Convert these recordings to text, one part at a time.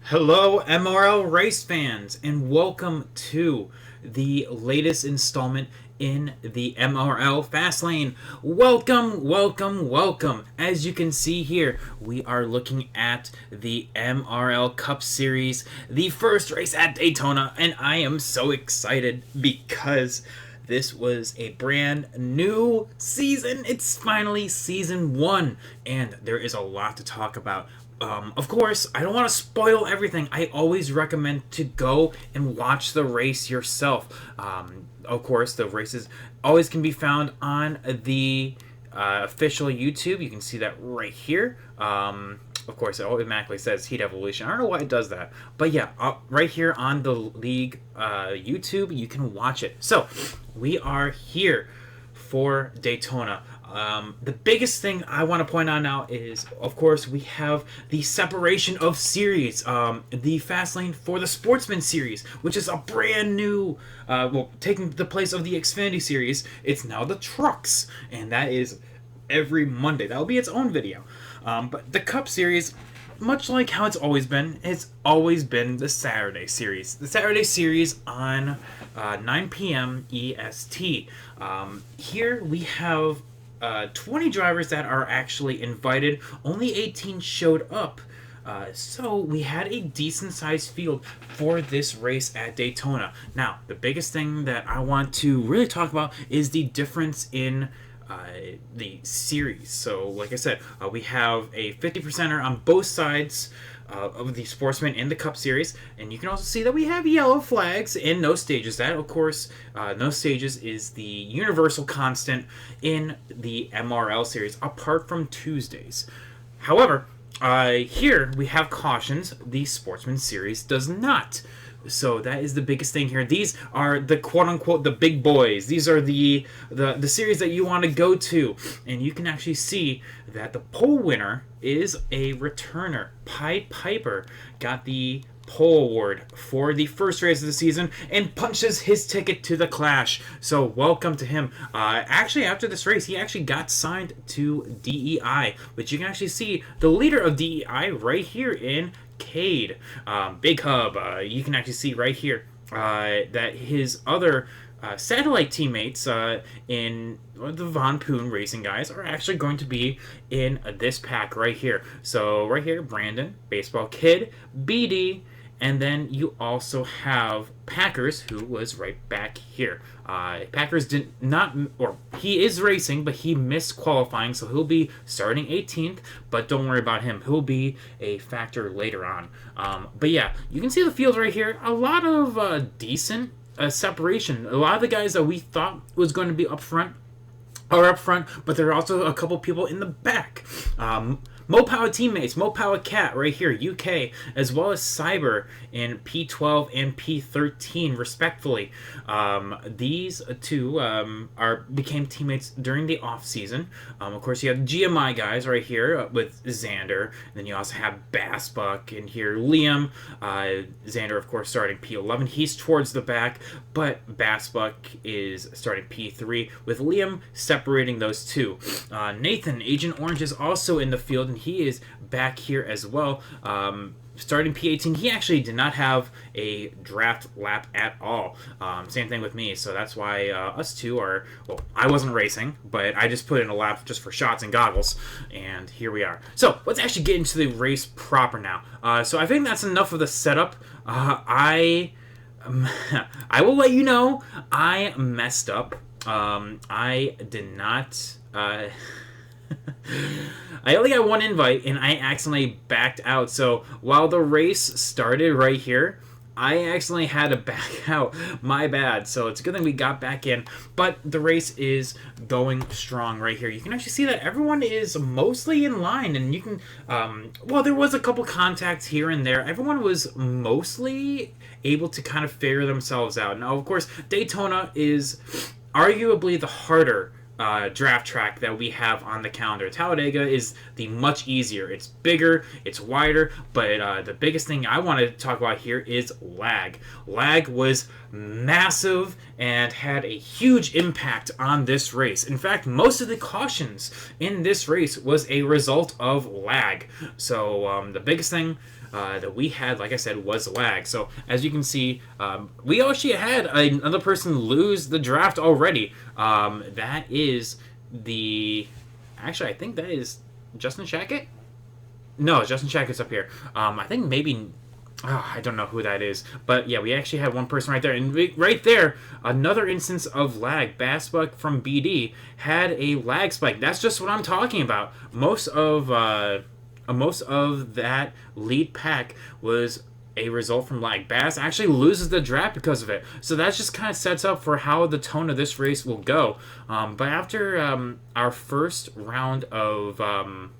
Hello, MRL race fans, and welcome to the latest installment in the MRL Fastlane. Welcome, welcome, welcome. As you can see here, we are looking at the MRL Cup Series, the first race at Daytona, and I am so excited because this was a brand new season. It's finally season 1, and there is a lot to talk about. Of course, I don't want to spoil everything. I always recommend to go and watch the race yourself. Of course, the races always can be found on the official YouTube. You can see that right here. Of course, it automatically says Heat Evolution. I don't know why it does that. But yeah, right here on the League YouTube, you can watch it. So, we are here for Daytona. The biggest thing I want to point out now is, of course, we have the separation of series. The Fastlane for the Sportsman series, which is a brand new, taking the place of the Xfinity series. It's now the Trucks, and that is every Monday. That will be its own video. But the Cup series, much like how it's always been the Saturday series. The Saturday series on 9 p.m. EST. Here we have 20 drivers that are actually invited. Only 18 showed up. So we had a decent sized field for this race at Daytona. Now, the biggest thing that I want to really talk about is the difference in the series. So, like I said, we have a 50%er on both sides of the Sportsman and the Cup Series, and you can also see that we have yellow flags in no stages. That, of course, no stages is the universal constant in the MRL series, apart from Tuesdays. However, here we have cautions. The Sportsman series does not. So that is the biggest thing here. These are the quote-unquote the big boys. These are the series that you want to go to. And you can actually see that the pole winner is a returner. Pied Piper got the pole award for the first race of the season and punches his ticket to the Clash. So welcome to him. Actually, after this race, he actually got signed to DEI, which you can actually see the leader of DEI right here in Cade. Big Hub. You can actually see right here that his other satellite teammates in the Von Poon Racing guys are actually going to be in this pack right here. So right here, Brandon, Baseball Kid, BD, and then you also have Packers, who was right back here. Packers did not, or he is racing, but he missed qualifying, so he'll be starting 18th, but don't worry about him. He'll be a factor later on. But yeah, you can see the field right here. A lot of decent separation. A lot of the guys that we thought was going to be up front are up front, but there are also a couple people in the back. Mopower teammates, Mopower Cat right here, UK, as well as Cyber in P12 and P13, respectfully. These two became teammates during the off season. Of course, you have GMI guys right here with Xander. And then you also have Bassbuck and here Liam. Xander, of course, starting P11. He's towards the back, but Bassbuck is starting P3 with Liam separating those two. Nathan, Agent Orange, is also in the field, and he is back here as well. Starting P18, he actually did not have a draft lap at all. Same thing with me, so that's why us two are, well, I wasn't racing, but I just put in a lap just for shots and goggles, and here we are. So, let's actually get into the race proper now. So I think that's enough of the setup. I will let you know, I messed up. I did not... I only got one invite, and I accidentally backed out. So while the race started right here, I accidentally had to back out. My bad. So it's a good thing we got back in. But the race is going strong right here. You can actually see that everyone is mostly in line. And you can... well, there was a couple contacts here and there. Everyone was mostly able to kind of figure themselves out. Now, of course, Daytona is arguably the harder draft track that we have on the calendar. Talladega is the much easier. It's bigger, it's wider, but the biggest thing I want to talk about here is lag. Lag was massive and had a huge impact on this race. In fact, most of the cautions in this race was a result of lag. So the biggest thing that we had, like I said, was lag. So as you can see, we actually had another person lose the draft already. That is the... Actually, I think that is Justin Shackett? No, Justin Shackett's up here. I think maybe... I don't know who that is. But yeah, we actually had one person right there. And right there, another instance of lag. Bassbuck from BD had a lag spike. That's just what I'm talking about. Most of that lead pack was a result from lag. Bass actually loses the draft because of it. So that just kind of sets up for how the tone of this race will go. But after our first round of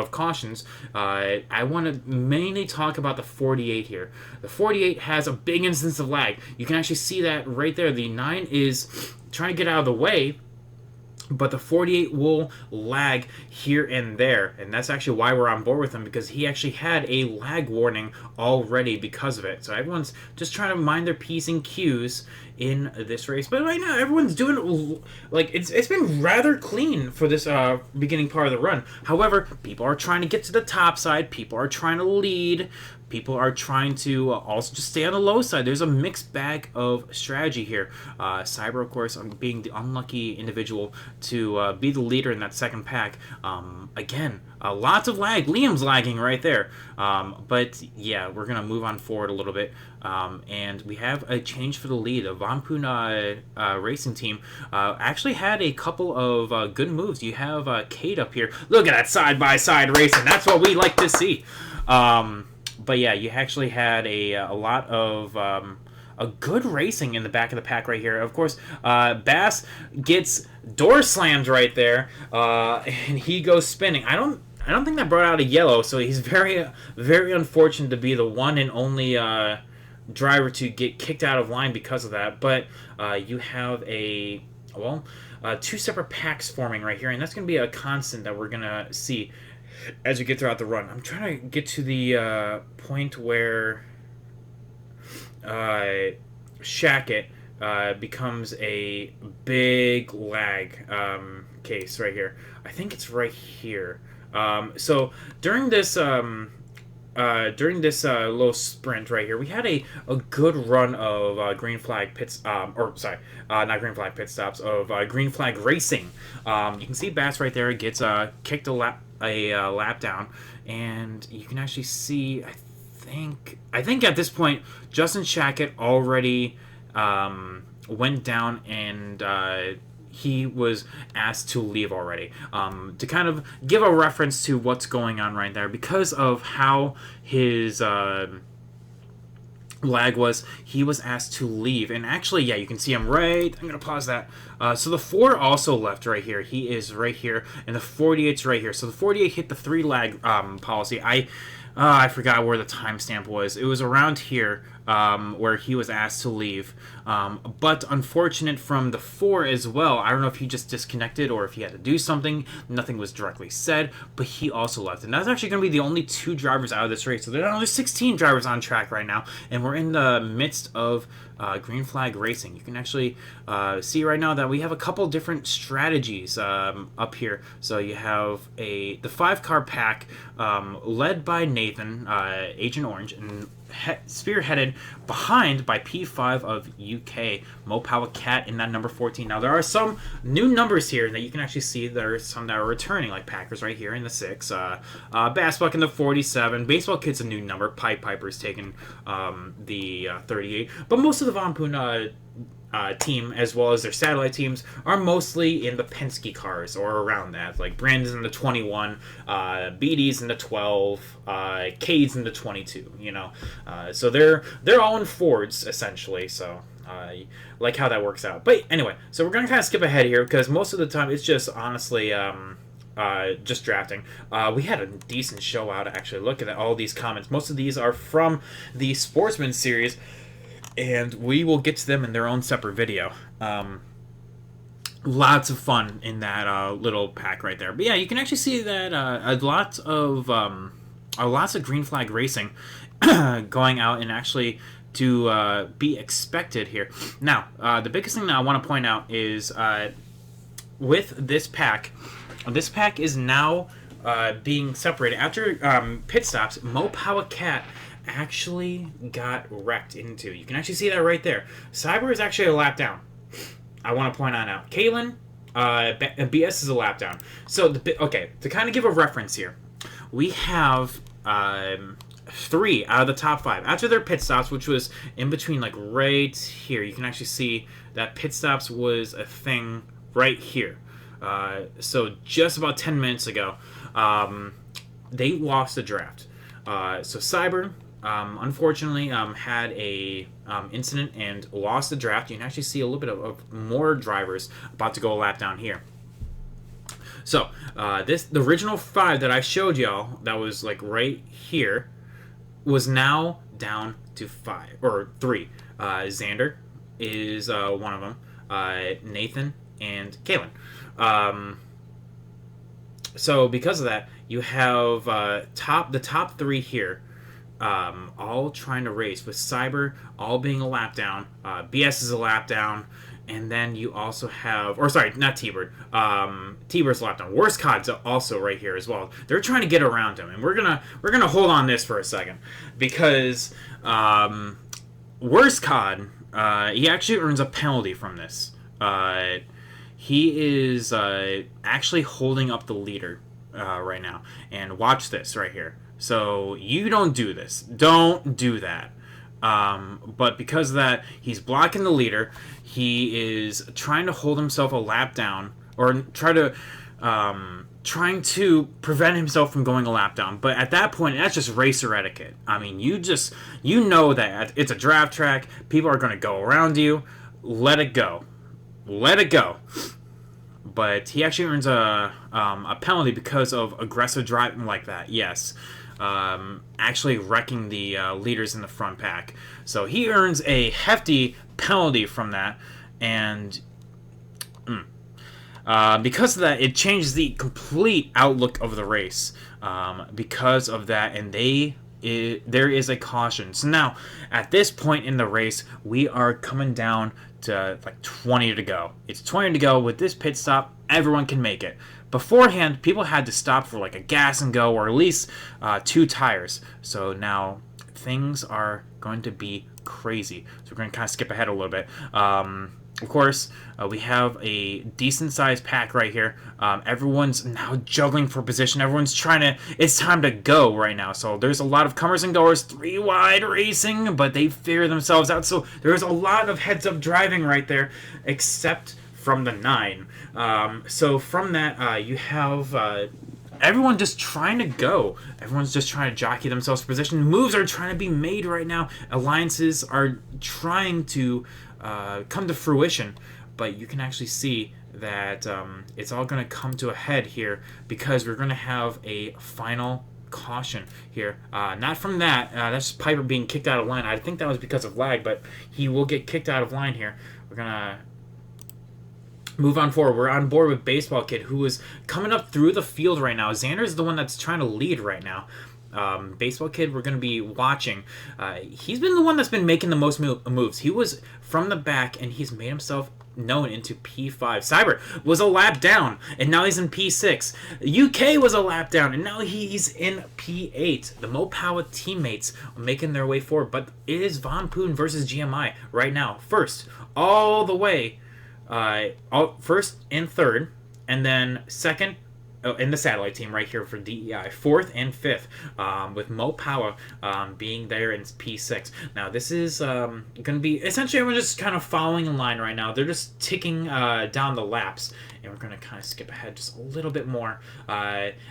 cautions, I want to mainly talk about the 48 here. The 48 has a big instance of lag. You can actually see that right there. The 9 is trying to get out of the way, but the 48 will lag here and there, and that's actually why we're on board with him, because he actually had a lag warning already because of it. So everyone's just trying to mind their P's and Q's in this race. But right now, everyone's doing, like, it's been rather clean for this beginning part of the run. However, people are trying to get to the top side. People are trying to lead. People are trying to also just stay on the low side. There's a mixed bag of strategy here. Cyber, of course, being the unlucky individual to be the leader in that second pack. Again, lots of lag. Liam's lagging right there. But yeah, we're going to move on forward a little bit. And we have a change for the lead. The Vampuna racing team actually had a couple of good moves. You have Kate up here. Look at that side-by-side racing. That's what we like to see. But yeah, you actually had a lot of a good racing in the back of the pack right here. Of course, Bass gets door slammed right there, and he goes spinning. I don't think that brought out a yellow, so he's very, very unfortunate to be the one and only driver to get kicked out of line because of that. But you have two separate packs forming right here, and that's going to be a constant that we're going to see as we get throughout the run. I'm trying to get to the point where Shackett becomes a big lag case right here. I think it's right here. So during this little sprint right here, we had a good run of green flag pits, not green flag pit stops, of green flag racing. You can see Bass right there gets kicked a lap down, and you can actually see, I think at this point Justin Shackett already went down, and he was asked to leave already. To kind of give a reference to what's going on right there, because of how his lag was, he was asked to leave. And actually, yeah, you can see him right. I'm gonna pause that. So the 4 also left right here. He is right here, and the 48's right here. So the 48 hit the 3 lag policy. I forgot where the timestamp was. It was around here where he was asked to leave. But unfortunate from the 4 as well. I don't know if he just disconnected or if he had to do something. Nothing was directly said, but he also left. And that's actually going to be the only 2 drivers out of this race. So there are only 16 drivers on track right now, and we're in the midst of green flag racing. You can actually see right now that we have a couple different strategies up here. So you have the 5-car pack led by Nathan, Agent Orange, and spearheaded behind by P5 of UK, Mopawa Cat in that number 14. Now, there are some new numbers here that you can actually see. There are some that are returning, like Packers right here in the 6, Bassbuck in the 47, Baseball Kid's a new number, Pied Piper's taken the 38, but most of the Vampuna team, as well as their satellite teams, are mostly in the Penske cars or around that. Like Brandon's in the 21, BD's in the 12, Cade's in the 22. You know, so they're all in Fords essentially. So like how that works out. But anyway, so we're gonna kind of skip ahead here because most of the time it's just honestly just drafting. We had a decent show out actually. Look at all these comments. Most of these are from the Sportsman series, and we will get to them in their own separate video. Lots of fun in that little pack right there. But yeah, you can actually see that lots of green flag racing going out and actually to be expected here. Now, the biggest thing that I want to point out is with this pack is now being separated after pit stops, Mo Power Cat actually got wrecked into. You can actually see that right there. Cyber is actually a lap down. I want to point on out. Kalen, BS is a lap down. So, okay, to kind of give a reference here, we have 3 out of the top 5 after their pit stops, which was in between, like right here. You can actually see that pit stops was a thing right here. So just about 10 minutes ago, they lost the draft. So Cyber, unfortunately, had a incident and lost the draft. You can actually see a little bit of more drivers about to go a lap down here. So the original 5 that I showed y'all, that was like right here, was now down to 5 or 3. Xander is one of them. Nathan and Kalen. So because of that, you have the top 3 here, all trying to race, with Cyber all being a lap down. BS is a lap down. And then you also have, or sorry, not T-Bird. T-Bird's lap down. Worst Cod's also right here as well. They're trying to get around him, and we're gonna hold on this for a second, because Worst Cod, he actually earns a penalty from this. He is actually holding up the leader right now, and watch this right here. So you don't do this. Don't do that. But because of that, he's blocking the leader. He is trying to hold himself a lap down, or trying to prevent himself from going a lap down. But at that point, that's just racer etiquette. I mean, you know that it's a draft track. People are going to go around you. Let it go. Let it go. But he actually earns a penalty because of aggressive driving like that. Yes. Actually wrecking the leaders in the front pack. So he earns a hefty penalty from that, and because of that, it changes the complete outlook of the race. Because of that, and there is a caution. So now, at this point in the race, we are coming down to like 20 to go. It's 20 to go. With this pit stop, everyone can make it. Beforehand, people had to stop for like a gas and go, or at least 2 tires. So now things are going to be crazy. So we're going to kind of skip ahead a little bit. Of course, we have a decent-sized pack right here. Everyone's now juggling for position. Everyone's trying to... It's time to go right now. So there's a lot of comers and goers, 3 wide racing, but they figure themselves out. So there's a lot of heads-up driving right there, except from the 9. So from that, you have... everyone just trying to go. Everyone's just trying to jockey themselves for position. Moves are trying to be made right now. Alliances are trying to come to fruition. But you can actually see that it's all going to come to a head here, because we're going to have a final caution here. Not from that. That's Piper being kicked out of line. I think that was because of lag, but he will get kicked out of line here. We're going to move on forward. We're on board with Baseball Kid, who is coming up through the field right now. Xander's the one that's trying to lead right now. Baseball Kid, we're going to be watching. He's been the one that's been making the most moves. He was from the back, and he's made himself known into P5. Cyber was a lap down, and now he's in P6. UK was a lap down, and now he's in P8. The Mopowa teammates are making their way forward, but it is Von Poon versus GMI right now. First, all the way. First and third, and then second in the satellite team right here for DEI, 4th and 5th, with Mopowa being there in P6. Now this is going to be essentially everyone just kind of following in line right now. They're just ticking down the laps, and we're going to kind of skip ahead just a little bit more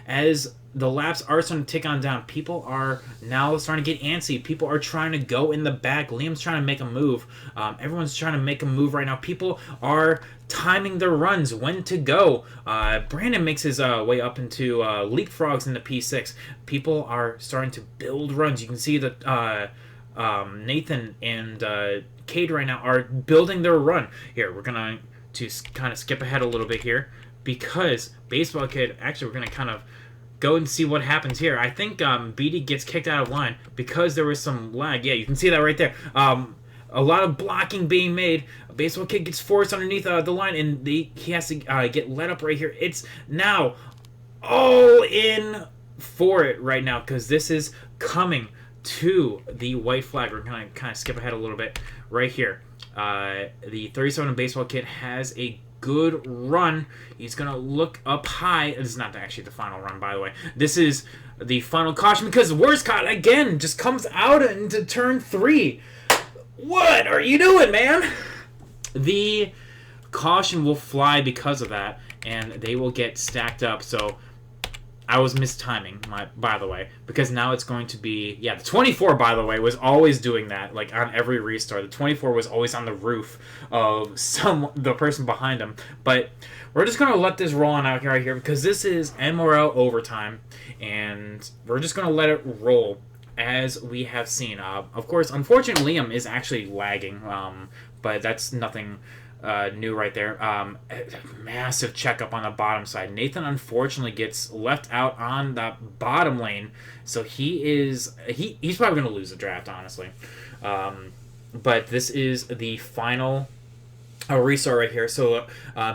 as the laps are starting to tick on down. People are now starting to get antsy. People are trying to go in the back. Liam's trying to make a move. Everyone's trying to make a move right now. People are timing their runs, when to go. Brandon makes his way up into leapfrogs into P6. People are starting to build runs. You can see that Nathan and Cade right now are building their run. Here, we're going to kind of skip ahead a little bit here, because Baseball Kid, actually we're going to kind of go and see what happens here. I think BD gets kicked out of line because there was some lag. Yeah, you can see that right there. A lot of blocking being made. Baseball Kid gets forced underneath the line, and he has to get let up right here. It's now all in for it right now because this is coming to the white flag. We're going to kind of skip ahead a little bit right here. The 37 baseball kid has a good run. He's going to look up high. This is not actually the final run, by the way. This is the final caution because Worscott, again, just comes out into turn 3. What are you doing, man? The caution will fly because of that, and they will get stacked up. So I was mistiming, by the way, because now it's going to be... Yeah, the 24, by the way, was always doing that, like, on every restart. The 24 was always on the roof of the person behind him. But we're just going to let this roll on out right here, because this is MRL overtime, and we're just going to let it roll as we have seen. Of course, unfortunately, Liam is actually lagging, but that's nothing... new right there. Massive checkup on the bottom side. Nathan unfortunately gets left out on the bottom lane, so he's probably going to lose the draft, honestly. But this is the final restart right here. So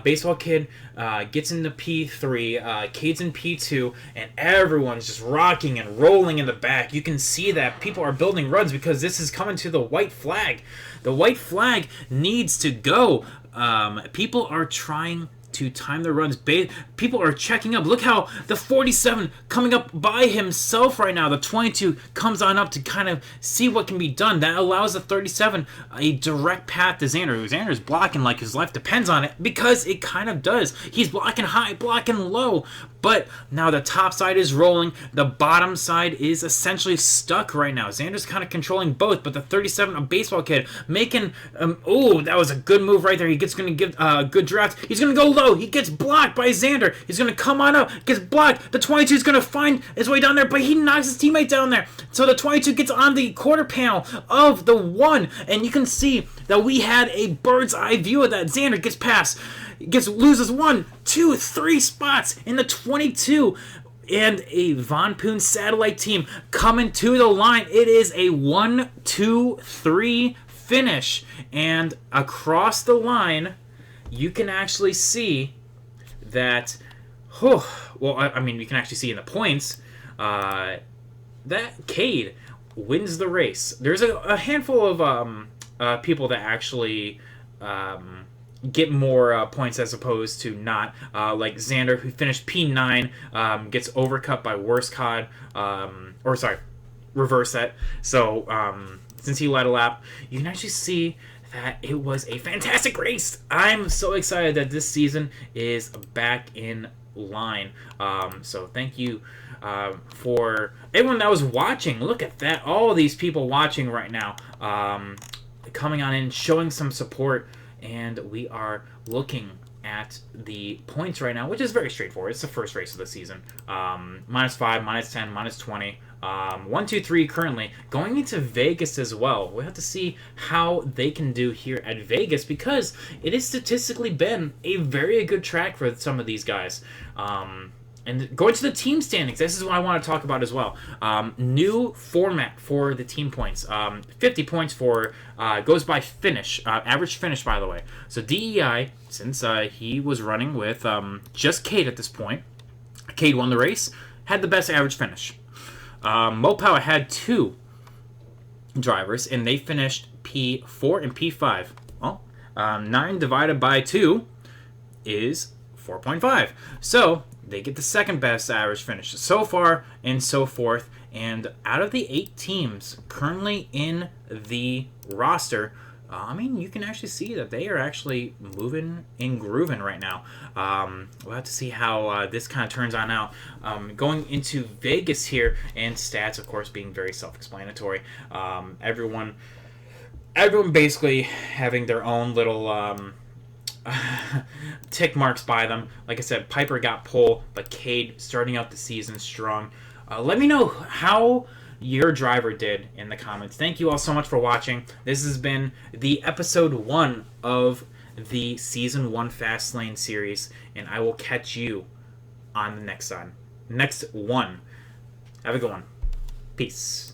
baseball kid gets into P3, Cade's in P2, and everyone's just rocking and rolling in the back. You can see that people are building runs because this is coming to the white flag. The white flag needs to go. People are trying to time their runs. People are checking up. Look how the 47 coming up by himself right now. The 22 comes on up to kind of see what can be done. That allows the 37 a direct path to Xander. Xander's blocking like his life depends on it because it kind of does. He's blocking high, blocking low. But now the top side is rolling. The bottom side is essentially stuck right now. Xander's kind of controlling both, but the 37, a baseball kid, making... oh, that was a good move right there. He's going to give a good draft. He's going to go low. He gets blocked by Xander. He's going to come on up. Gets blocked. The 22 is going to find his way down there, but he knocks his teammate down there. So the 22 gets on the quarter panel of the 1, and you can see that we had a bird's eye view of that. Xander gets past. Loses 1, 2, 3 spots in the 22, and a Von Poon satellite team coming to the line. It is a 1, 2, 3 finish, and across the line, you can actually see that. I mean, you can actually see in the points that Cade wins the race. There's a handful of people that actually. Get more points as opposed to not. Like Xander, who finished P9, gets overcut by Worscott. Reverse that. So, since he led a lap, you can actually see that it was a fantastic race. I'm so excited that this season is back in line. So, thank you for everyone that was watching. Look at that. All these people watching right now. Coming on in, showing some support. And we are looking at the points right now, which is very straightforward. It's the first race of the season. -5, -10, -20. 1, 2, 3 currently. Going into Vegas as well. We'll have to see how they can do here at Vegas because it has statistically been a very good track for some of these guys. And going to the team standings, this is what I want to talk about as well. New format for the team points. 50 points for goes by finish, average finish, by the way. So DEI, since he was running with just Cade at this point, Cade won the race, had the best average finish. Mopow had 2 drivers, and they finished P4 and P5. Well, 9 divided by 2 is 4.5. So they get the second best average finish so far and so forth. And out of the 8 teams currently in the roster, I mean, you can actually see that they are actually moving and grooving right now. We'll have to see how this kind of turns on out. Going into Vegas here, and stats, of course, being very self-explanatory. Everyone basically having their own little... tick marks by them. Like I said, Piper got pole, but Cade starting out the season strong. Let me know how your driver did in the comments. Thank you all so much for watching. This has been the episode 1 of the season 1 Fastlane series, and I will catch you on the next one. Have a good one. Peace.